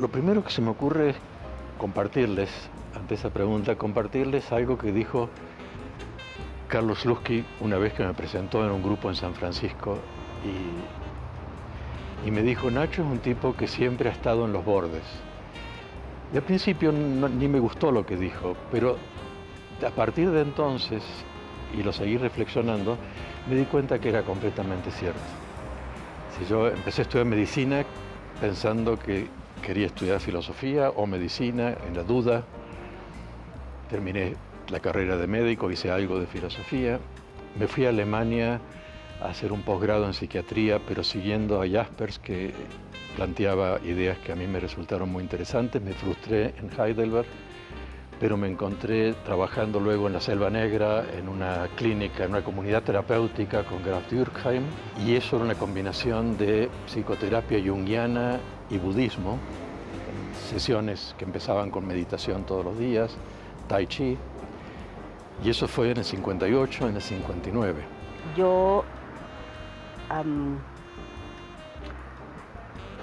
Lo primero que se me ocurre es compartirles, ante esa pregunta, compartirles algo que dijo Carlos Slutsky una vez que me presentó en un grupo en San Francisco y me dijo: Nacho es un tipo que siempre ha estado en los bordes. Y al principio ni me gustó lo que dijo, pero a partir de entonces, y lo seguí reflexionando, me di cuenta que era completamente cierto. Si yo empecé a estudiar medicina pensando que quería estudiar filosofía o medicina, en la duda, terminé la carrera de médico, hice algo de filosofía, me fui a Alemania a hacer un posgrado en psiquiatría, pero siguiendo a Jaspers, que planteaba ideas que a mí me resultaron muy interesantes. Me frustré en Heidelberg, pero me encontré trabajando luego en la Selva Negra, en una clínica, en una comunidad terapéutica con Graf Dürkheim, y eso era una combinación de psicoterapia junguiana y budismo, sesiones que empezaban con meditación todos los días, tai chi, y eso fue en el 58, en el 59. Yo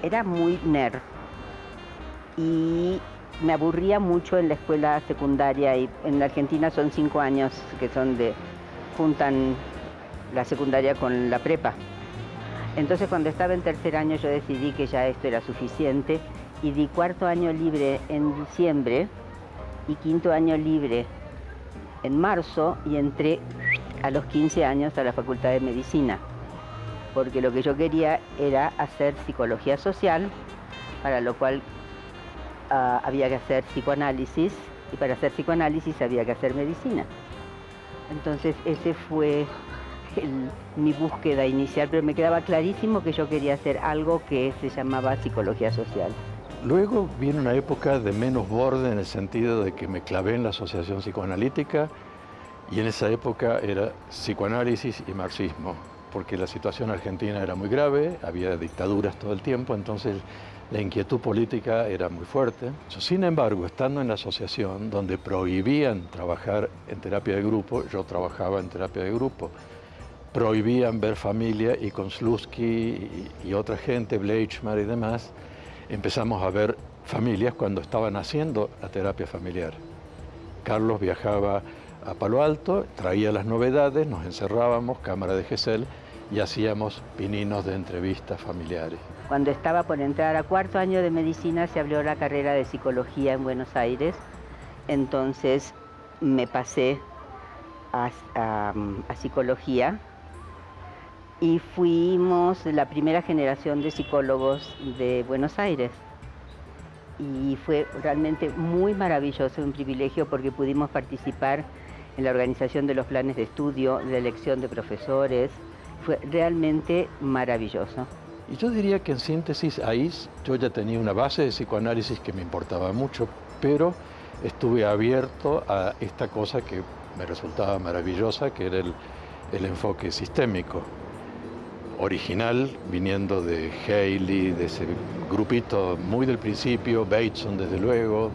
era muy nerd y me aburría mucho en la escuela secundaria, y en la Argentina son 5 años que juntan la secundaria con la prepa. Entonces cuando estaba en tercer año yo decidí que ya esto era suficiente y di cuarto año libre en diciembre y quinto año libre en marzo, y entré a los 15 años a la Facultad de Medicina, porque lo que yo quería era hacer psicología social, para lo cual había que hacer psicoanálisis, y para hacer psicoanálisis había que hacer medicina. Entonces ese fue mi búsqueda inicial, pero me quedaba clarísimo que yo quería hacer algo que se llamaba psicología social. Luego viene una época de menos borde, en el sentido de que me clavé en la asociación psicoanalítica, y en esa época era psicoanálisis y marxismo, porque la situación argentina era muy grave, había dictaduras todo el tiempo, entonces la inquietud política era muy fuerte. Sin embargo, estando en la asociación donde prohibían trabajar en terapia de grupo, yo trabajaba en terapia de grupo. Prohibían ver familia, y con Slutsky y otra gente, Bleichmar y demás, empezamos a ver familias cuando estaban haciendo la terapia familiar. Carlos viajaba a Palo Alto, traía las novedades, nos encerrábamos, cámara de Gesell, y hacíamos pininos de entrevistas familiares. Cuando estaba por entrar a cuarto año de medicina se abrió la carrera de psicología en Buenos Aires, entonces me pasé a psicología y fuimos la primera generación de psicólogos de Buenos Aires. Y fue realmente muy maravilloso, un privilegio, porque pudimos participar en la organización de los planes de estudio, de elección de profesores. Fue realmente maravilloso. Y yo diría que en síntesis ahí yo ya tenía una base de psicoanálisis que me importaba mucho, pero estuve abierto a esta cosa que me resultaba maravillosa, que era el enfoque sistémico, original, viniendo de Haley, de ese grupito muy del principio, Bateson desde luego.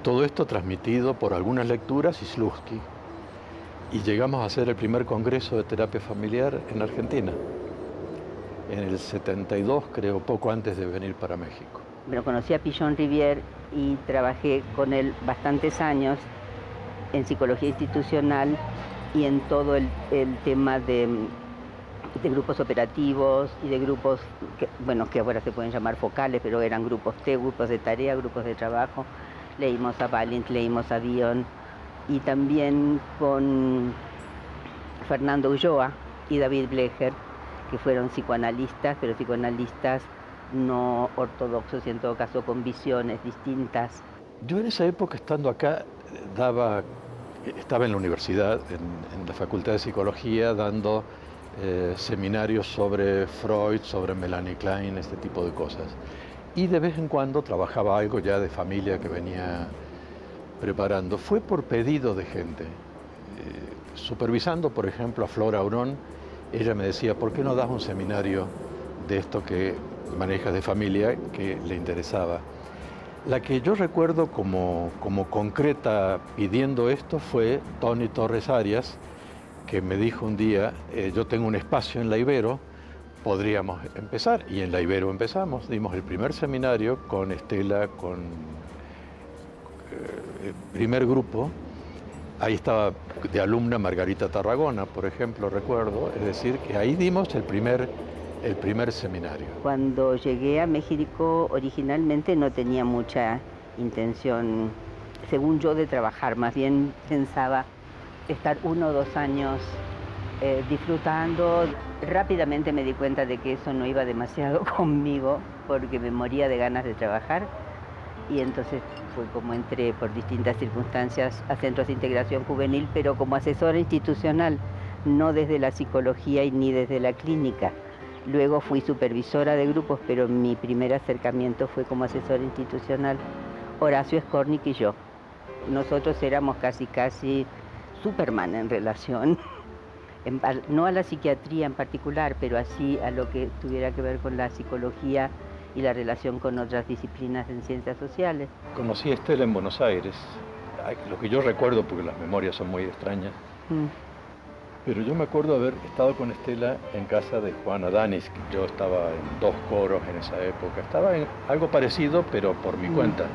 Todo esto transmitido por algunas lecturas y Slutsky. Y llegamos a hacer el primer congreso de terapia familiar en Argentina, en el 72, creo, poco antes de venir para México. Bueno, conocí a Pichon Rivière y trabajé con él bastantes años en psicología institucional y en todo el tema de grupos operativos y de grupos que ahora se pueden llamar focales, pero eran grupos T, grupos de tarea, grupos de trabajo. Leímos a Valent, leímos a Bion, y también con Fernando Ulloa y David Blecher, que fueron psicoanalistas, pero psicoanalistas no ortodoxos, y en todo caso con visiones distintas. Yo en esa época, estando acá, estaba en la universidad, en la Facultad de Psicología, dando seminarios sobre Freud, sobre Melanie Klein, este tipo de cosas. Y de vez en cuando trabajaba algo ya de familia que venía preparando. Fue por pedido de gente. Supervisando, por ejemplo, a Flora Aurón, ella me decía: ¿por qué no das un seminario de esto que manejas de familia, que le interesaba? La que yo recuerdo como concreta pidiendo esto fue Tony Torres Arias, que me dijo un día: yo tengo un espacio en la Ibero, podríamos empezar. Y en la Ibero empezamos, dimos el primer seminario con Estela, con el primer grupo. Ahí estaba de alumna Margarita Tarragona, por ejemplo, recuerdo. Es decir, que ahí dimos el primer seminario. Cuando llegué a México, originalmente no tenía mucha intención, según yo, de trabajar. Más bien pensaba estar 1 o 2 años disfrutando. Rápidamente me di cuenta de que eso no iba demasiado conmigo, porque me moría de ganas de trabajar. Y entonces fue como entré por distintas circunstancias a Centros de Integración Juvenil, pero como asesora institucional, no desde la psicología y ni desde la clínica. Luego fui supervisora de grupos, pero mi primer acercamiento fue como asesora institucional. Horacio Skornik y yo. Nosotros éramos casi Superman en relación, no a la psiquiatría en particular, pero así a lo que tuviera que ver con la psicología y la relación con otras disciplinas en ciencias sociales. Conocí a Estela en Buenos Aires, lo que yo recuerdo, porque las memorias son muy extrañas, pero yo me acuerdo haber estado con Estela en casa de Juana Danis, que yo estaba en 2 coros en esa época, estaba en algo parecido, pero por mi cuenta,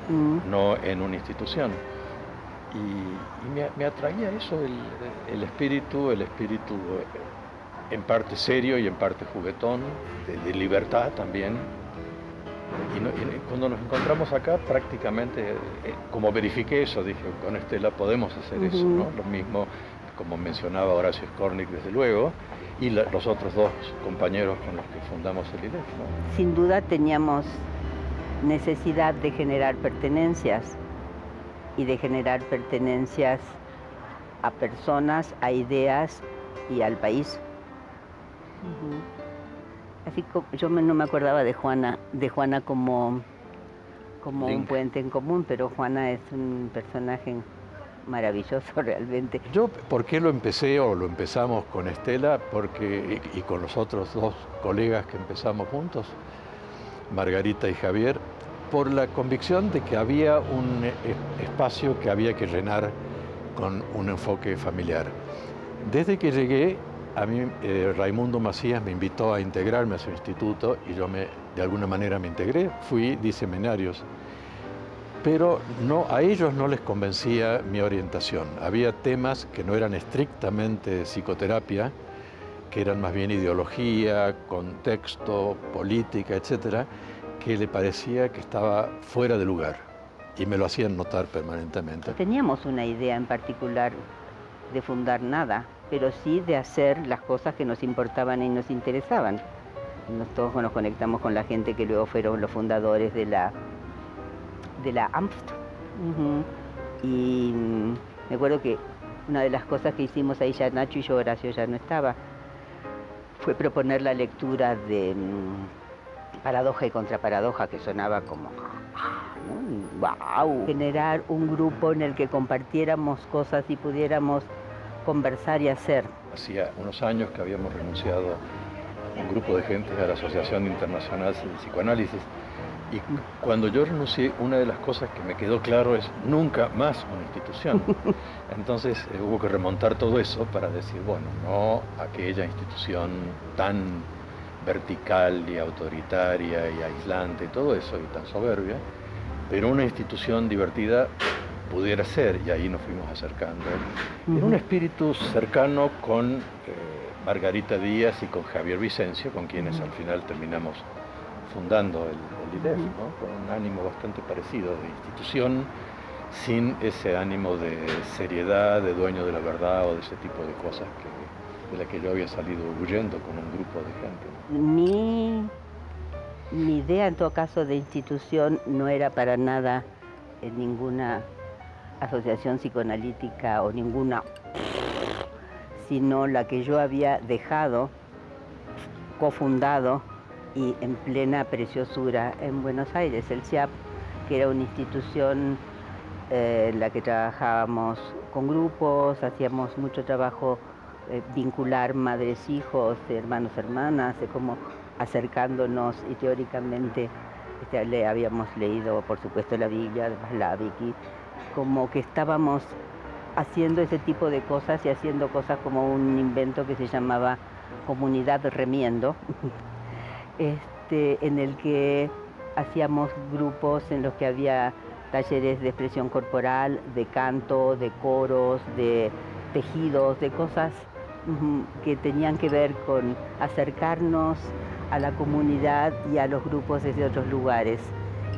no en una institución. Y me atraía eso, el espíritu en parte serio y en parte juguetón, de libertad también. Y cuando nos encontramos acá, prácticamente, como verifiqué eso, dije, con Estela podemos hacer eso, ¿no? Lo mismo, como mencionaba Horacio Skornik, desde luego, y los otros 2 compañeros con los que fundamos el IDEF, ¿no? Sin duda teníamos necesidad de generar pertenencias, y de generar pertenencias a personas, a ideas y al país. Así como yo no me acordaba de Juana como un puente en común, pero Juana es un personaje maravilloso realmente. Yo, ¿por qué lo empecé o lo empezamos con Estela? Y con los otros 2 colegas que empezamos juntos, Margarita y Javier, por la convicción de que había un espacio que había que llenar con un enfoque familiar. Desde que llegué, a mí Raimundo Macías me invitó a integrarme a su instituto y yo de alguna manera me integré, di seminarios, pero a ellos no les convencía mi orientación. Había temas que no eran estrictamente psicoterapia, que eran más bien ideología, contexto, política, etcétera, que le parecía que estaba fuera de lugar y me lo hacían notar permanentemente. No teníamos una idea en particular de fundar nada, pero sí de hacer las cosas que nos importaban y nos interesaban. Todos nos conectamos con la gente que luego fueron los fundadores de la AMFT. Y me acuerdo que una de las cosas que hicimos ahí, ya Nacho y yo, Horacio ya no estaba, fue proponer la lectura de Paradoja y Contraparadoja, que sonaba como ¡wow! Generar un grupo en el que compartiéramos cosas y pudiéramos conversar y hacer. Hacía unos años que habíamos renunciado un grupo de gente a la Asociación Internacional de Psicoanálisis, y cuando yo renuncié, una de las cosas que me quedó claro es nunca más una institución. Entonces hubo que remontar todo eso para decir, bueno, no aquella institución tan vertical y autoritaria y aislante y todo eso, y tan soberbia, pero una institución divertida pudiera ser, y ahí nos fuimos acercando. En un espíritu cercano con Margarita Díaz y con Javier Vicencio, con quienes al final terminamos fundando el IDEF, ¿no? Con un ánimo bastante parecido de institución, sin ese ánimo de seriedad, de dueño de la verdad o de ese tipo de cosas de la que yo había salido huyendo con un grupo de gente. Mi idea, en todo caso, de institución no era para nada en ninguna asociación psicoanalítica o ninguna, sino la que yo había dejado, cofundado y en plena preciosura en Buenos Aires, el CIAP, que era una institución en la que trabajábamos con grupos, hacíamos mucho trabajo vincular madres, hijos, hermanos, hermanas, como acercándonos, y teóricamente le habíamos leído, por supuesto, la Biblia, además la Vicky, como que estábamos haciendo ese tipo de cosas y haciendo cosas como un invento que se llamaba Comunidad Remiendo, en el que hacíamos grupos en los que había talleres de expresión corporal, de canto, de coros, de tejidos, de cosas que tenían que ver con acercarnos a la comunidad y a los grupos desde otros lugares.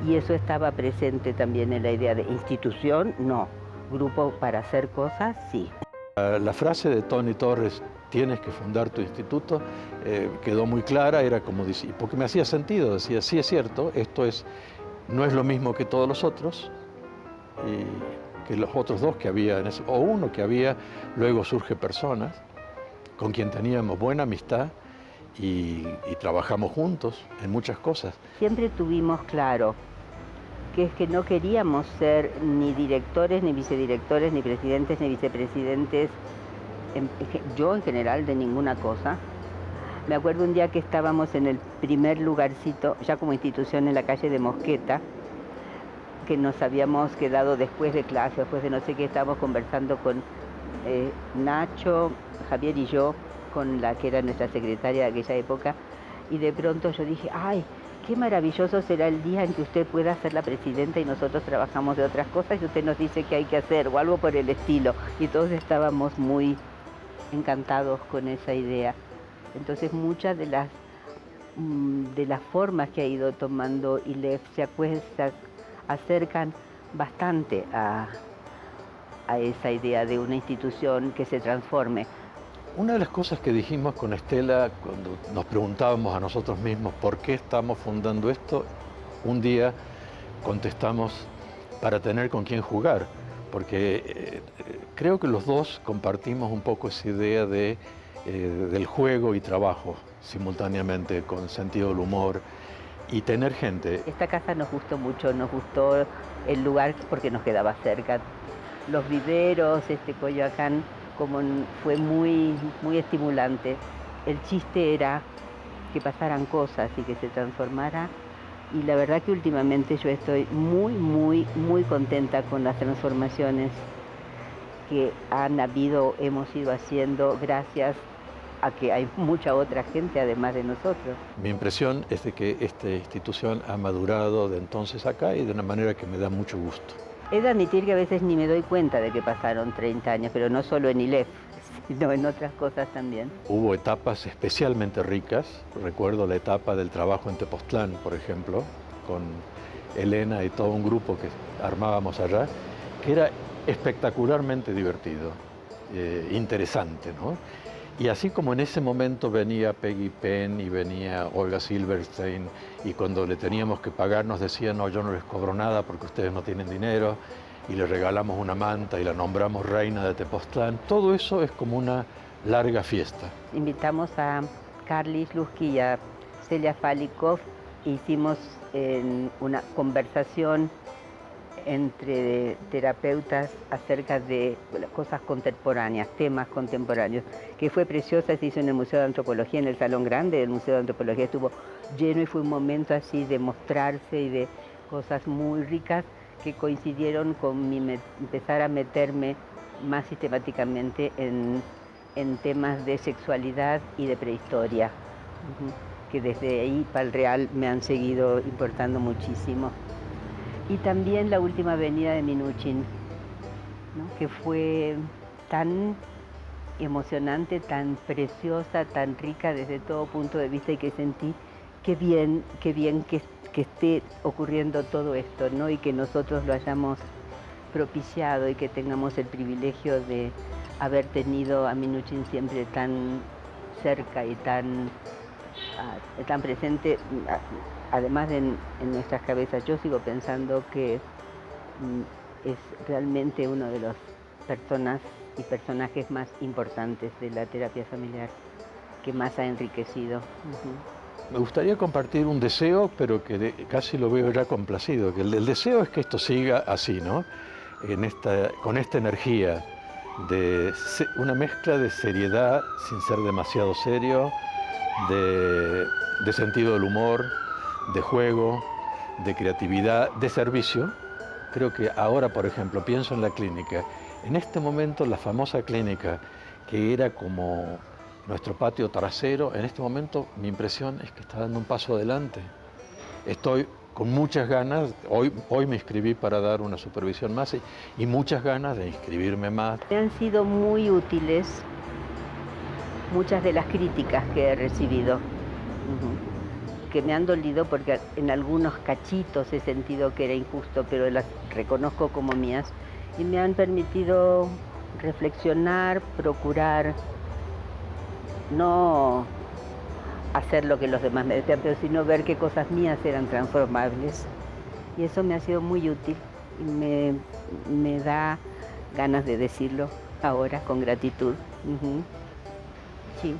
Y eso estaba presente también en la idea de institución, no. Grupo para hacer cosas, sí. La frase de Tony Torres, tienes que fundar tu instituto, quedó muy clara, era como decir, porque me hacía sentido, decía, sí es cierto, no es lo mismo que todos los otros, y que los otros dos que había, o uno que había, luego surge Personas, con quien teníamos buena amistad y trabajamos juntos en muchas cosas. Siempre tuvimos claro que es que no queríamos ser ni directores, ni vicedirectores, ni presidentes, ni vicepresidentes, yo en general de ninguna cosa. Me acuerdo un día que estábamos en el primer lugarcito, ya como institución en la calle de Mosqueta, que nos habíamos quedado después de clase, después de no sé qué, estábamos conversando con Nacho, Javier y yo, con la que era nuestra secretaria de aquella época, y de pronto yo dije, ¡ay! Qué maravilloso será el día en que usted pueda ser la presidenta y nosotros trabajamos de otras cosas y usted nos dice qué hay que hacer o algo por el estilo. Y todos estábamos muy encantados con esa idea. Entonces muchas de las formas que ha ido tomando ILEF se acercan bastante a esa idea de una institución que se transforme. Una de las cosas que dijimos con Estela cuando nos preguntábamos a nosotros mismos por qué estamos fundando esto, un día contestamos para tener con quién jugar, porque creo que los dos compartimos un poco esa idea del juego y trabajo simultáneamente, con sentido del humor y tener gente. Esta casa nos gustó mucho, nos gustó el lugar porque nos quedaba cerca. Los viveros, Coyoacán, como fue muy, muy estimulante. El chiste era que pasaran cosas y que se transformara. Y la verdad que últimamente yo estoy muy, muy, muy contenta con las transformaciones que hemos ido haciendo gracias a que hay mucha otra gente además de nosotros. Mi impresión es de que esta institución ha madurado de entonces acá y de una manera que me da mucho gusto. He de admitir que a veces ni me doy cuenta de que pasaron 30 años, pero no solo en ILEF, sino en otras cosas también. Hubo etapas especialmente ricas. Recuerdo la etapa del trabajo en Tepoztlán, por ejemplo, con Elena y todo un grupo que armábamos allá, que era espectacularmente divertido, interesante, ¿no? Y así como en ese momento venía Peggy Penn y venía Olga Silverstein, y cuando le teníamos que pagar nos decían, no, yo no les cobro nada porque ustedes no tienen dinero, y le regalamos una manta y la nombramos reina de Tepoztlán. Todo eso es como una larga fiesta. Invitamos a Carly Slutsky y a Celia Falikov, hicimos una conversación entre terapeutas acerca de cosas contemporáneas, temas contemporáneos, que fue preciosa. Se hizo en el Museo de Antropología, en el Salón Grande del Museo de Antropología, estuvo lleno y fue un momento así de mostrarse y de cosas muy ricas que coincidieron con mi empezar a meterme más sistemáticamente en temas de sexualidad y de prehistoria, que desde ahí para el real me han seguido importando muchísimo. Y también la última venida de Minuchin, ¿no? Que fue tan emocionante, tan preciosa, tan rica desde todo punto de vista, y que sentí qué bien que esté ocurriendo todo esto, ¿no? Y que nosotros lo hayamos propiciado y que tengamos el privilegio de haber tenido a Minuchin siempre tan cerca y tan presente. Además en nuestras cabezas, yo sigo pensando que es realmente uno de los personajes más importantes de la terapia familiar, que más ha enriquecido. Me gustaría compartir un deseo, pero que casi lo veo ya complacido, que el deseo es que esto siga así, ¿no? Con esta energía de una mezcla de seriedad sin ser demasiado serio, de sentido del humor, de juego, de creatividad, de servicio. Creo que ahora, por ejemplo, pienso en la clínica En este momento la famosa clínica, que era como nuestro patio trasero, en este momento mi impresión es que está dando un paso adelante. Estoy con muchas ganas, hoy me inscribí para dar una supervisión más y muchas ganas de inscribirme más. Me han sido muy útiles muchas de las críticas que he recibido, que me han dolido porque en algunos cachitos he sentido que era injusto, pero las reconozco como mías y me han permitido reflexionar, procurar no hacer lo que los demás me decían, pero sino ver qué cosas mías eran transformables. Y eso me ha sido muy útil y me da ganas de decirlo ahora con gratitud. Sí.